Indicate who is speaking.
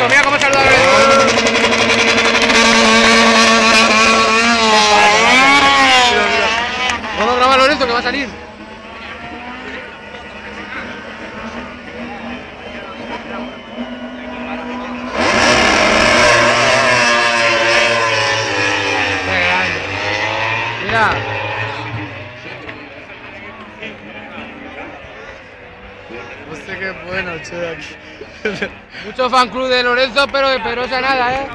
Speaker 1: Lorenzo, mira cómo saluda a Lorenzo. Vamos a grabar a Lorenzo que va a salir. Mira.
Speaker 2: Hostia, qué bueno, che.
Speaker 1: Mucho fan club de Lorenzo, pero de Pedrosa nada,